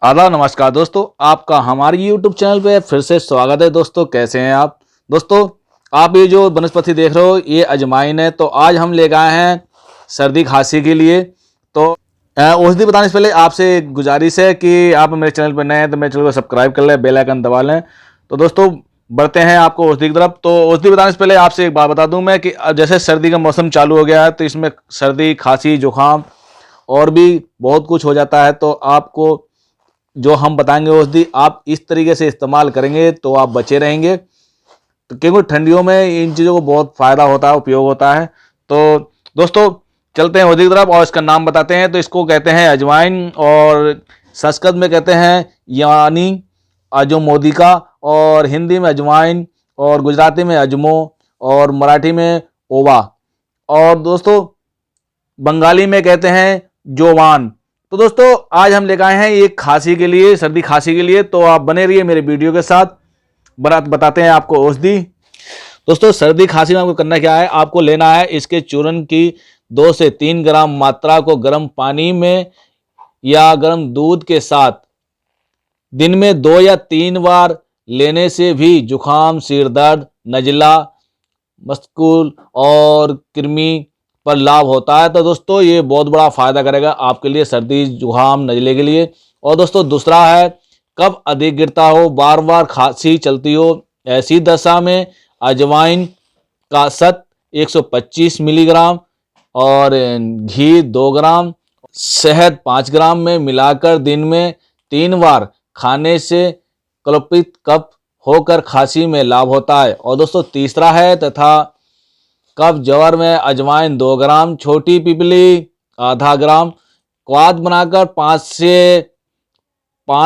आदाब नमस्कार दोस्तों, आपका हमारे YouTube चैनल पे फिर से स्वागत है। दोस्तों कैसे हैं आप? दोस्तों आप ये जो वनस्पति देख रहे हो ये अजवाइन है। तो आज हम लेकर आए हैं सर्दी खांसी के लिए। तो औषधि बताने से पहले आपसे एक गुजारिश है कि आप मेरे चैनल पर नए हैं तो मेरे चैनल को सब्सक्राइब कर लें, बेल आइकन दबा लें। तो दोस्तों बढ़ते हैं आपको औषधि की तरफ। तो औषधि बताने से पहले आपसे एक बात बता दूं मैं कि जैसे सर्दी का मौसम चालू हो गया है तो इसमें सर्दी खांसी जुकाम और भी बहुत कुछ हो जाता है। तो आपको जो हम बताएंगे औषधि आप इस तरीके से इस्तेमाल करेंगे तो आप बचे रहेंगे। तो क्योंकि ठंडियों में इन चीज़ों को बहुत फ़ायदा होता है, उपयोग होता है। तो दोस्तों चलते हैं औषधि की तरफ और इसका नाम बताते हैं। तो इसको कहते हैं अजवाइन और संस्कृत में कहते हैं यानी अजमोदिका और हिंदी में अजवाइन और गुजराती में अजमो और मराठी में ओवा और दोस्तों बंगाली में कहते हैं जोवान। तो दोस्तों आज हम लेकर आए हैं ये खांसी के लिए, सर्दी खांसी के लिए। तो आप बने रहिए मेरे वीडियो के साथ, बताते हैं आपको औषधि। दोस्तों सर्दी खांसी में आपको करना क्या है, आपको लेना है इसके चूर्ण की 2 से 3 ग्राम मात्रा को गर्म पानी में या गर्म दूध के साथ दिन में 2 या 3 बार लेने से भी जुखाम, सिर दर्द, नजला, मस्कुल और कृमि पर लाभ होता है। तो दोस्तों ये बहुत बड़ा फायदा करेगा आपके लिए सर्दी जुकाम नजले के लिए। और दोस्तों दूसरा है कफ अधिक गिरता हो, बार बार खांसी चलती हो, ऐसी दशा में अजवाइन का सत 125 मिलीग्राम और घी 2 ग्राम, शहद 5 ग्राम में मिलाकर दिन में 3 बार खाने से कल्पित कफ होकर खांसी में लाभ होता है। और दोस्तों तीसरा है तथा कफ जवर में अजवाइन 2 ग्राम, छोटी पिपली आधा ग्राम, क्वाथ बनाकर 5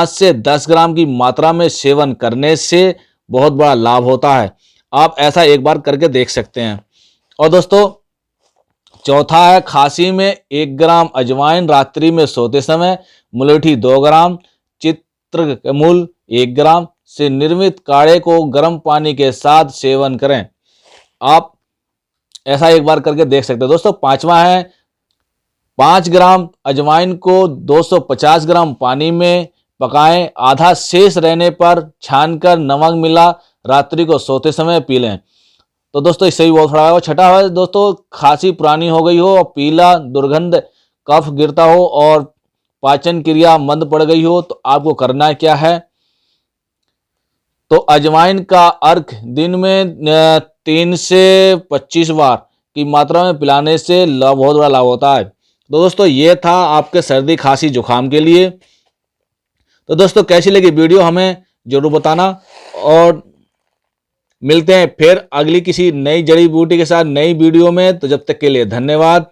से 10 ग्राम की मात्रा में सेवन करने से बहुत बड़ा लाभ होता है। आप ऐसा एक बार करके देख सकते हैं। और दोस्तों चौथा है खांसी में 1 ग्राम अजवाइन रात्रि में सोते समय मुलेठी 2 ग्राम, चित्रमूल 1 ग्राम से निर्मित काढ़े को गर्म पानी के साथ सेवन करें। आप ऐसा एक बार करके देख सकते हैं। दोस्तों पांचवा है 5 ग्राम अजवाइन को 250 ग्राम पानी में पकाएं, आधा शेष रहने पर छानकर नमक मिला रात्रि को सोते समय पी लें। तो दोस्तों इससे भी बहुत फायदा होगा। छठा है दोस्तों खांसी पुरानी हो गई हो और पीला दुर्गंध कफ गिरता हो और पाचन क्रिया मंद पड़ गई हो तो आपको करना क्या है, तो अजवाइन का अर्क दिन में 3 से 25 बार की मात्रा में पिलाने से बहुत बड़ा लाभ होता है। तो दोस्तों ये था आपके सर्दी खांसी जुकाम के लिए। तो दोस्तों कैसी लगी वीडियो हमें जरूर बताना और मिलते हैं फिर अगली किसी नई जड़ी बूटी के साथ नई वीडियो में। तो जब तक के लिए धन्यवाद।